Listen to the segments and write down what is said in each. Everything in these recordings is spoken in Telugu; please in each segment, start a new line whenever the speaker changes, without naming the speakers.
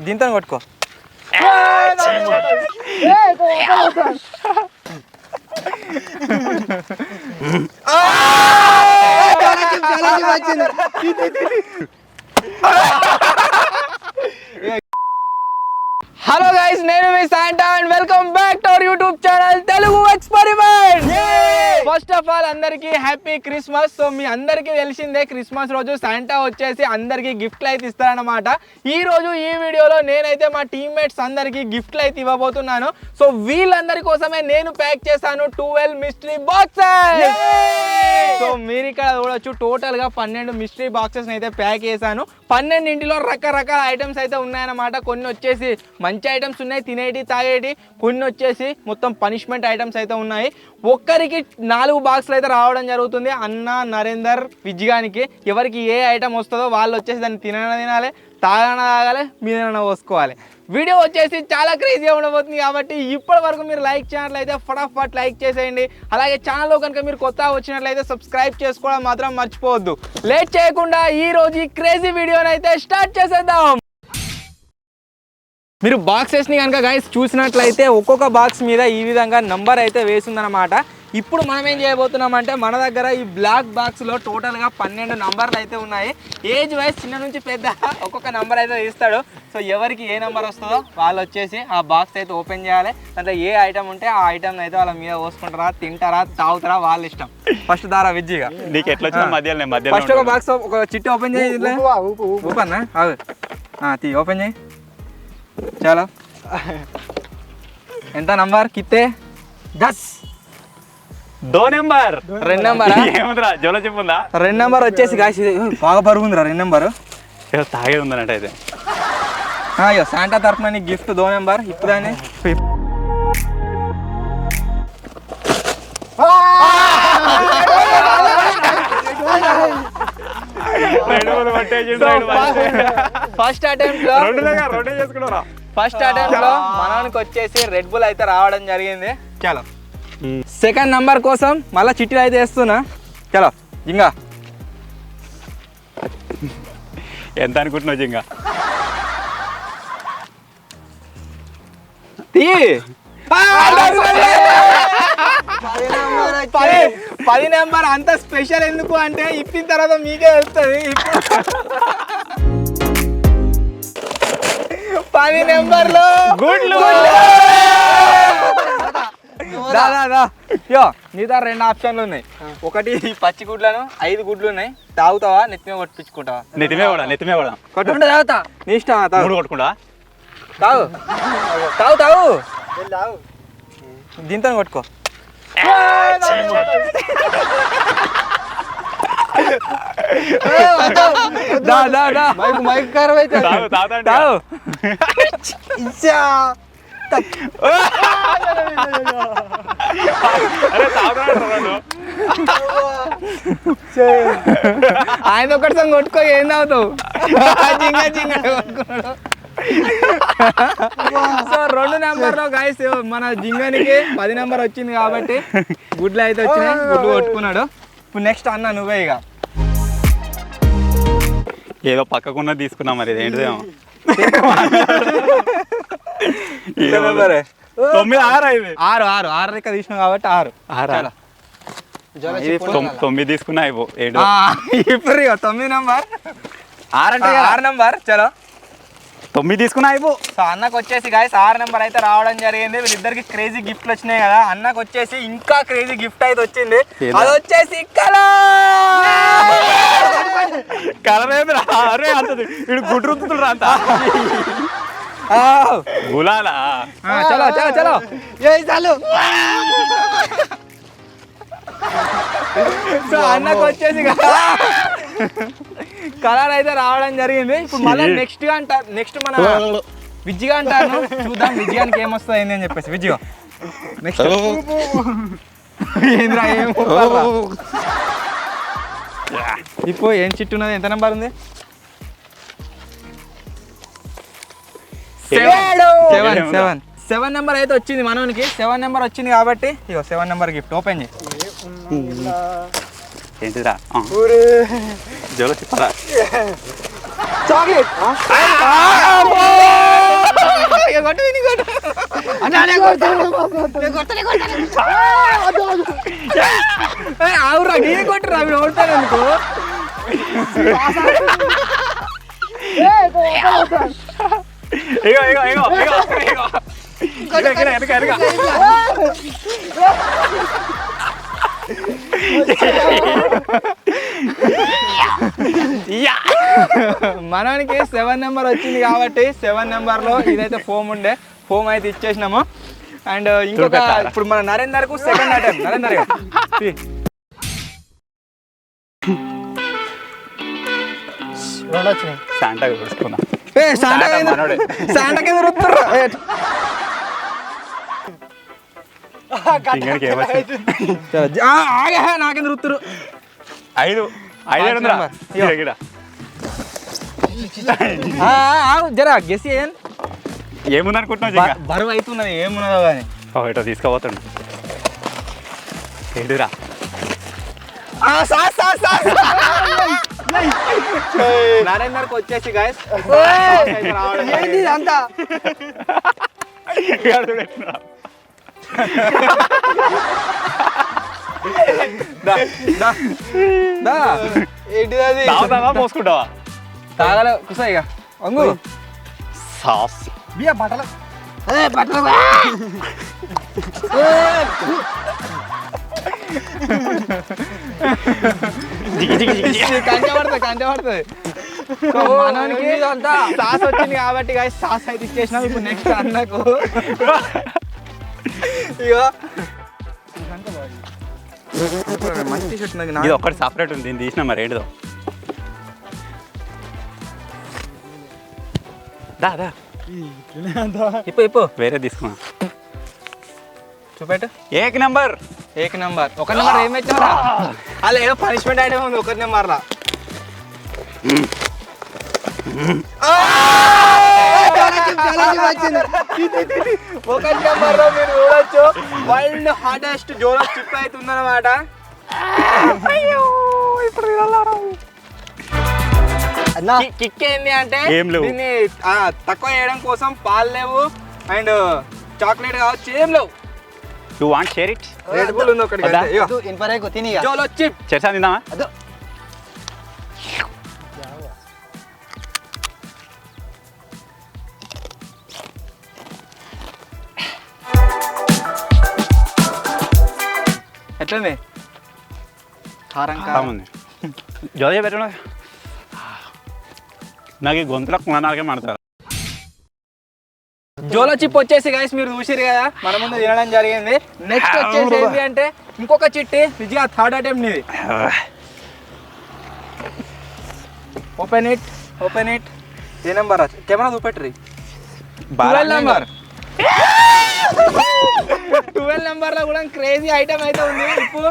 దీంతో కొట్టుకో. హలో గైస్, నేను మీ Santa and welcome back to our YouTube channel Telugu experiment. First of all అందరికీ హ్యాపీ క్రిస్మస్. సో మీ అందరికీ తెలిసిందే క్రిస్మస్ రోజు శాంటా వచ్చేసి అందరికీ గిఫ్ట్లు అయితే ఇస్తారనమాట. ఈ రోజు ఈ వీడియోలో నేనైతే మా టీమ్మేట్స్ అందరికీ గిఫ్ట్లు అయితే ఇవ్వబోతున్నాను. సో వీళ్ళందరి కోసమే నేను ప్యాక్ చేశాను 12 మిస్టరీ బాక్సెస్. సో మీరు ఇక్కడ చూడొచ్చు, టోటల్ గా 12 మిస్టరీ బాక్సెస్ అయితే ప్యాక్ చేశాను. 12 రకరకాల ఐటమ్స్ అయితే ఉన్నాయన్నమాట. కొన్ని వచ్చేసి మంచి ఐటమ్స్ ఉన్నాయి, తినేటి తాగేటి. కొన్ని వచ్చేసి మొత్తం పనిష్మెంట్ ఐటమ్స్ అయితే ఉన్నాయి. ఒక్కరికి 4 బాక్సులు అయితే రావడం జరుగుతుంది. అన్న, నరేందర్, విజ్గానికి ఎవరికి ఏ ఐటమ్ వస్తుందో వాళ్ళు వచ్చేసి దాన్ని తినాలి, తాగాలి, మీదైనా పోసుకోవాలి. వీడియో వచ్చేసి చాలా క్రేజీగా ఉండబోతుంది. కాబట్టి ఇప్పటి వరకు మీరు లైక్ చేయనట్లయితే ఫటాఫట్ లైక్ చేసేయండి. అలాగే ఛానల్లో కనుక మీరు కొత్తగా వచ్చినట్లయితే సబ్స్క్రైబ్ చేసుకోవడం మాత్రం మర్చిపోవద్దు. లేట్ చేయకుండా ఈ రోజు ఈ క్రేజీ వీడియోని అయితే స్టార్ట్ చేసేద్దాం. మీరు బాక్సెస్ని కనుక గైస్ చూసినట్లయితే ఒక్కొక్క బాక్స్ మీద ఈ విధంగా నంబర్ అయితే వేసిందనమాట. ఇప్పుడు మనం ఏం చేయబోతున్నామంటే మన దగ్గర ఈ బ్లాక్ బాక్స్లో టోటల్గా 12 నంబర్లు అయితే ఉన్నాయి. ఏజ్ వైజ్ చిన్న నుంచి పెద్ద ఒక్కొక్క నంబర్ అయితే తీస్తాడు. సో ఎవరికి ఏ నెంబర్ వస్తుందో వాళ్ళు వచ్చేసి ఆ బాక్స్ అయితే ఓపెన్ చేయాలి. దాంట్లో ఏ ఐటమ్ ఉంటే ఆ ఐటమ్ అయితే వాళ్ళ మీద పోసుకుంటారా, తింటారా, తాగుతారా వాళ్ళ ఇష్టం. ఫస్ట్ దారా విజ్జిగా
నీకు ఎట్లా మధ్యలో
ఫస్ట్ ఒక బాక్స్ ఒక చిట్టి ఓపెన్ చేయి. ఓపెన్ తీ ఓపెన్ చేయి. చాలా ఎంత నంబర్ కిత్తే 10
2 నెంబర్
2 నెంబర్
ఏముందిరా జోలో చెప్పుందా
2 నెంబర్ వచ్చేసి గాయస్ బాగా బరువు ఉందిరా 2 నెంబర్
తాగేది ఉందన్నట్టు అయితే.
అయ్యో శాంటా తరఫున నీకు గిఫ్ట్ 2 నెంబర్. ఇప్పుడనే ఫస్ట్ అటెంప్ట్ లో మనకి వచ్చేసి రెడ్ బుల్ అయితే రావడం జరిగింది. చలో సెకండ్ నంబర్ కోసం మళ్ళీ చిట్టీలు అయితే వేస్తున్నా. చలో జింగా
ఎంత అనుకుంటున్నావు జింగా?
తీ 10 నెంబర్. అంత స్పెషల్ ఎందుకు అంటే ఇప్పిన తర్వాత మీకే వస్తుంది. 10 నెంబర్లు గుడ్లు. యో మిగతా 2 ఆప్షన్లు ఉన్నాయి. ఒకటి పచ్చి గుడ్లను 5 గుడ్లు ఉన్నాయి. తాగుతావా నెత్తిమే కొట్టించుకుంటావా?
నెత్తిమే కూడా
కొట్టుకుంటా తాగుతా. నీ ఇష్టం.
కొట్టుకుంటా
తాగు దీంతో కొట్టుకో. మైక్ ఖరాబ్ అయితే ఆయన ఒకటి సంగ కొట్టుకో. ఏం తాగుతావు? సో 2 నెంబర్లో గాయస్ మన జింగనికి 10 నెంబర్ వచ్చింది కాబట్టి గుడ్లు అయితే వచ్చినాయి. గుడ్లు కొట్టుకున్నాడు. ఇప్పుడు నెక్స్ట్ అన్న నువ్వే ఇక.
ఏదో పక్కకున్న తీసుకున్నా మరి ఏంటిదేమో.
6 లెక్క తీసినావు కాబట్టి 6
9 తీసుకున్నా అయిపో.
ఇప్పుడు 9 నెంబర్ 6 నెంబర్. చలో
9 తీసుకున్నా అయిపో.
సో అన్నకు వచ్చేసి గాయస్ 6 నెంబర్ అయితే రావడం జరిగింది. వీళ్ళిద్దరికి క్రేజీ గిఫ్ట్లు వచ్చినాయి కదా. అన్నకు వచ్చేసి ఇంకా క్రేజీ గిఫ్ట్ అయితే వచ్చింది. అది వచ్చేసి
కలర్ ఏమిరా? అరే అంతది వీడు గుడ్డు రుద్దుతుడు అంత గులాలా.
చలో చలో చలో చాలు. సో అన్నకు వచ్చేసి కలర్ అయితే రావడం జరిగింది. ఇప్పుడు మళ్ళీ నెక్స్ట్ మన విజ్జిగా అంటాను. చూద్దాం విజ్జిగానికి ఏమొస్తుంది ఏంది అని చెప్పేసి. విజ్జిగా నెక్స్ట్ ఏంద్రా ఏం ఇప్పుడు ఏం చిట్టు ఉన్నది? ఎంత నెంబర్ ఉంది? 7 నెంబర్ అయితే వచ్చింది మనోనికి. 7 నెంబర్ వచ్చింది కాబట్టి ఇగో 7 నెంబర్ గిఫ్ట్ ఓపెన్ చేయి.
ఏంటిరా జోలో చెప్పరా?
చాక్లెట్. ఆవురా గీయ కొట్టురా అవి ఓడతాను అనుకో. మనకి 7 నెంబర్ వచ్చింది కాబట్టి 7 నెంబర్లో ఇదైతే ఫోమ్ ఉండే ఫోమ్ అయితే ఇచ్చేసినాము. అండ్ ఇంకొక ఇప్పుడు మన నరేందర్కు సెకండ్ అటెంప్ట్. నరేందర్
శాంటా చూసుకున్నా
శాంటా కింద రుత్తుర్రా. నాకెంత రుత్తురు
5
జరా గెస్
ఏముందనుకుంటున్నావు?
బరువు అవుతున్నది ఏమున్నదో కానీ
ఇటో తీసుకోబోతుండు ఏంటిరా
నరేందర్కి వచ్చేసి గాయస్ అంతా ఏంటిది అది
మోసుకుంటావా?
తాగలే కుసా ఇక వంగు
సాస్
బట్టలు కంచె పడుతుంది. మనకి సాస్ వచ్చింది కాబట్టి సాస్ అయితే ఇచ్చేసినాం. ఇప్పుడు నెక్స్ట్ అన్నకు ఇగో మంచి టీ షర్ట్
ఇది ఒక్కటి సపరేట్ ఉంది, దీన్ని తీసిన మరి ఏంటిదో. దా
ఇప్పు
వేరే తీసుకున్నా.
చూపెట్టు.
ఏక్ నెంబర్
ఒక నెంబర్ ఏం పెట్టినా అలా ఏదో పనిష్మెంట్ ఐటమ్ ఉంది ఒక నెంబర్లా. ఒక నెంబర్ లో మీరు చూడొచ్చు వరల్డ్ హార్డెస్ట్ జోలో చిప్ అవుతుందన్నమాట. కిక్ ఏంది అంటే దీన్ని తక్కువ చేయడం కోసం పాలు లేవు అండ్ చాక్లెట్ కావచ్చు ఏం లేవు.
You want share it?
Red bull ఉంది ఒకటి జోలో చిప్.
చేసా తిందామా?
ఎట్లుంది? కారం
ఉంది. జోలో పెట్ట నాకు ఈ గొంతులో కొనడానికే మాడతారు.
జోలో చిప్ వచ్చేసి గైస్ మీరు చూసిరు కదా మన ముందు తినడం జరిగింది. నెక్స్ట్ వచ్చేసి ఏంటి అంటే ఇంకొక చిట్టి నిజంగా థర్డ్ అటెంప్ట్ ఇది. Open it. ఏ నెంబర్ కెమెరా చూపెట్టరు. 12 నెంబర్ లో కూడా క్రేజీ ఐటమ్ అయితే ఉంది. ఇప్పుడు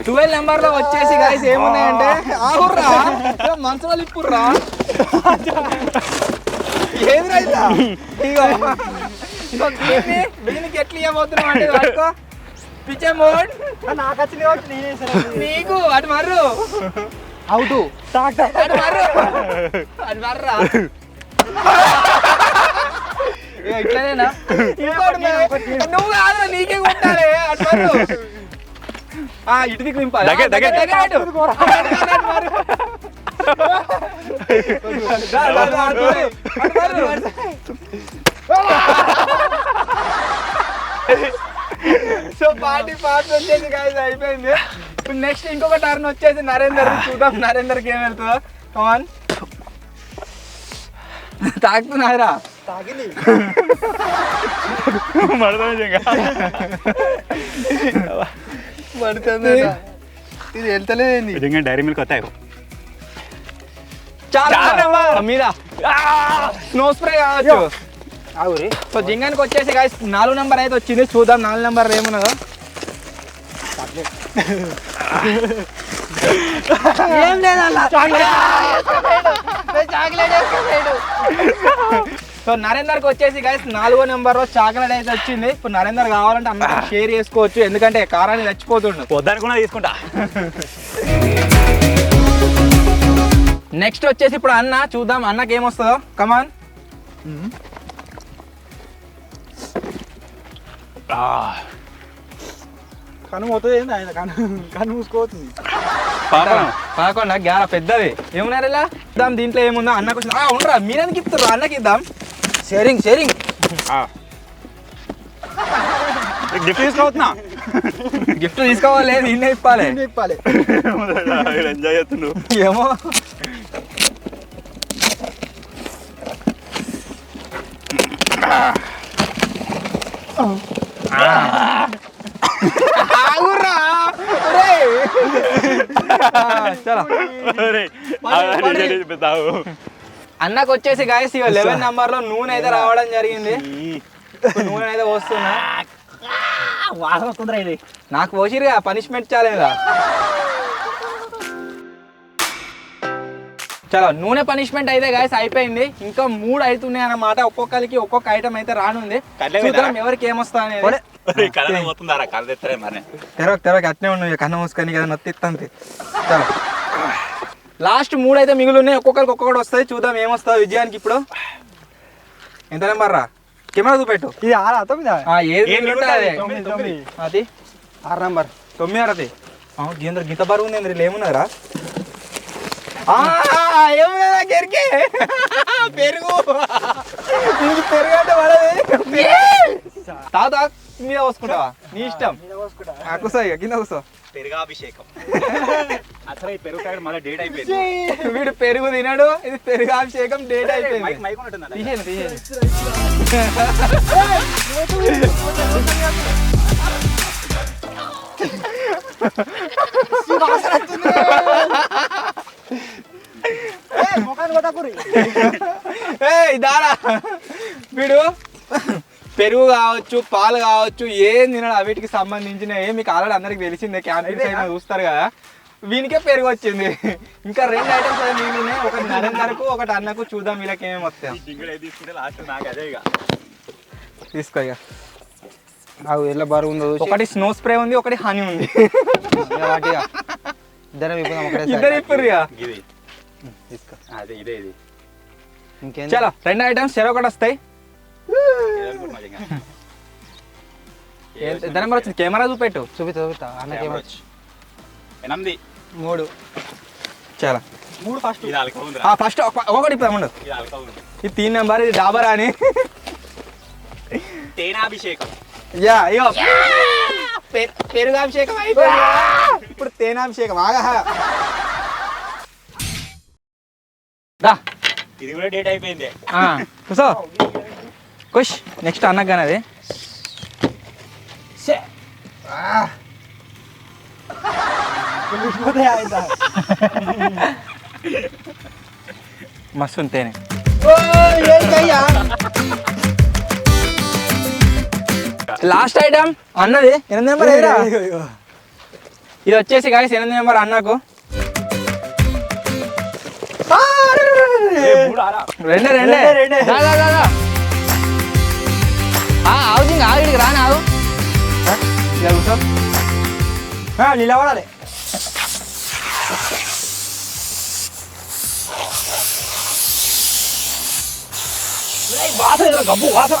ట్వెల్వ్ నెంబర్ లో వచ్చేసి గైస్ ఏమున్నాయంటే ఆగుర్రా మంచంలో ఇప్పుర్రా ఏది రైతా దీనికి ఎట్లా ఇవ్వబోతున్నాం అంటే పట్టుకో పిచ్చే మోడ్ నాకు వచ్చింది కాబట్టి నీకు అటు మర్రు అవుట్ అటు మర్రా ఇట్లానేనా నువ్వు కాదు నీకే కొట్టాలి అటు మర్రు ఇటు దిక్కు నింపాలి సో పార్టీ పాస్ వచ్చేసి గాయస్ అయిపోయింది. ఇప్పుడు నెక్స్ట్ ఇంకొక టర్న్ వచ్చేసి నరేందర్. చూద్దాం నరేందర్కి ఏం వెళ్తుందో. కమాన్ తాగుతున్నారా? తాగింది పడుతుంది ఇది వెళ్తలేదు.
డైరీ మిల్క్ వస్తాయి
చాలా మీద స్నో స్ప్రే కావచ్చు. సో జింగానికి వచ్చేసి గాయస్ 4 నెంబర్ అయితే వచ్చింది. చూద్దాం 4 నెంబర్ ఏమున్నదో. ఏం లేదు సో నరేందర్కి వచ్చేసి గైస్ 4వ నెంబర్లో చాక్లెట్ అయితే వచ్చింది. ఇప్పుడు నరేందర్ కావాలంటే అందరూ షేర్ చేసుకోవచ్చు, ఎందుకంటే కారాన్ని చచ్చిపోతుండు.
వద్దనుకున్నా తీసుకుంటా.
నెక్స్ట్ వచ్చేసి ఇప్పుడు అన్న, చూద్దాం అన్నకి ఏమొస్తుందో. కమాన్.
కను పోతుంది ఏంది ఆయన కను మూసుకోవచ్చు.
పదకొండ గ్యార పెద్దది ఏమున్నారు ఇలా ఇద్దాం. దీంట్లో ఏముందో అన్నకు ఉండరా, మీరెందుకు ఇస్తారు, అన్నకి ఇద్దాం. Sharing sharing.
గిఫ్ట్ తీసుకోవచ్చునా?
గిఫ్ట్ తీసుకోవాలి, నిన్నే ఇప్పాలి.
ఇప్పాలి.
ఎంజాయ్ చేస్తుండు.
ఏమో ఆగుర్రా. చలో అన్నకు వచ్చేసి గాయస్ ఇక 11 నెంబర్లో నూనె అయితే రావడం జరిగింది. నూనె అయితే వస్తున్నా
వాసన వస్తుందిరా ఇది.
నాకు పోసిరుగా పనిష్మెంట్ చాలేదా. చలో నూనె పనిష్మెంట్ అయితే గాయస్ అయిపోయింది. ఇంకా 3 అవుతున్నాయి అన్నమాట. ఒక్కొక్కరికి ఒక్కొక్క ఐటమ్ అయితే రానుంది. చూద్దాం ఎవరికి ఏమొస్తా అనేది. తెరవక అట్నే ఉన్నాయి, కన్ను మూసుకొని కదా నొత్తిత్తంతే. చలో లాస్ట్ 3 అయితే మిగిలి ఉన్నాయి. ఒక్కొక్కరికి ఒక్కొక్కటి వస్తాయి. చూద్దాం ఏమొస్తుంది విజయానికి. ఇప్పుడు ఎంత నెంబర్ రా? కెమెరా చూపెట్టు.
ఇది 6 9
ఏది అది
6 నంబర్
9 అది. గీంద్ర గీత బరువు ఉంది. ఇలా ఏమున్నదిరా? ఏమున్నదా కెరికి పెరుగు. పెరుగు అంటే పడది. తాత మీద పోసుకుంటావా? నీ ఇష్టం. కూసో ఇక కింద కూసో.
పెరుగాభిషేకం. అసలు ఈ పెరుగు ప్యాకెట్ మళ్ళీ డేట్ అయిపోయింది.
వీడు పెరుగు తినడు, ఇది పెరుగాభిషేకం డేట్ అయిపోయింది. తీసేను తీసేను. దారా వీడు పెరుగు కావచ్చు, పాలు కావచ్చు, ఏం తినడు. వీటికి సంబంధించినవి మీకు ఆల్రెడీ అందరికి తెలిసిందే. క్యాంటీన్స్ అయినా చూస్తారు కదా. వీనికే పెరుగు వచ్చింది. ఇంకా 2 ఐటమ్స్ అయితే మిగిలినాయి. ఒకటి నరేందర్కు, ఒకటి అన్నకు. చూద్దాం వీళ్ళకి ఏమేమి వస్తాయి. తీసుకో ఇక.
ఎలా బరువు ఉందో
ఒకటి స్నో స్ప్రే ఉంది, ఒకటి హనీ ఉంది.
ఇద్దరం
ఇద్దరు ఇప్పరు ఇక.
తీసుకో.
అదే ఇదే ఇది.
ఇంకేం
చలో 2 ఐటమ్స్ ఒకటి వస్తాయి. ఎంత నెంబర్ వచ్చింది? కెమెరా చూపెట్టు.
చూపిస్తా అన్నకేమొచ్చు.
8
3
చాలా
3 ఫస్ట్.
ఇది అల్కా ఉందిరా.
ఫస్ట్ ఒకటి ఇప్పుడు అమ్మండు.
ఇది అల్కా ఉంది.
ఇది 3 నెంబర్, ఇది డాబర్ అని.
తేనాభిషేకం.
యా అయ్యో పెరుగాభిషేకం అయిపోయింది. ఇప్పుడు తేనాభిషేకం. ఆగా దా.
ఇది కూడా డేట్ అయిపోయింది.
కూసో. కుష్ నెక్స్ట్ అన్నకు కానీ అది మస్తు ఉంటేనే. లాస్ట్ ఐటమ్ అన్నది 8 నెంబర్ ఏదిరా? ఇది వచ్చేసి గాయస్ 8 నెంబర్ అన్నకు. రెండే అవుతుంది. ఆవిడికి రాని ఆవు కూర్చో.
నిలబడాలి.
గబ్బు వాసన.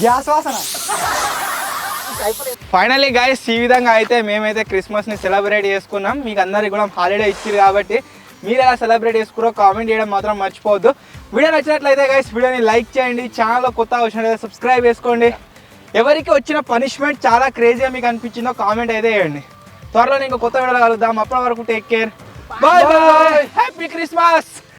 గ్యాస్ వాసన.
ఫైనల్లీ గైస్ ఈ విధంగా అయితే మేమైతే క్రిస్మస్ని సెలబ్రేట్ చేసుకున్నాం. మీకు అందరికి కూడా హాలిడే ఇచ్చారు కాబట్టి మీరు ఎలా సెలబ్రేట్ చేసుకున్నారో కామెంట్ చేయడం మాత్రం మర్చిపోవద్దు. వీడియో నచ్చినట్లయితే గైస్ వీడియోని లైక్ చేయండి. ఛానల్లో కొత్త వచ్చినట్లయితే సబ్స్క్రైబ్ చేసుకోండి. ఎవరికి వచ్చిన పనిష్మెంట్ చాలా క్రేజీగా మీకు అనిపించిందో కామెంట్ అయితే చేయండి. త్వరలో ఇంకో కొత్త వీడియోలో కలుద్దాం. అప్పటి వరకు take care. Bye bye. Happy Christmas.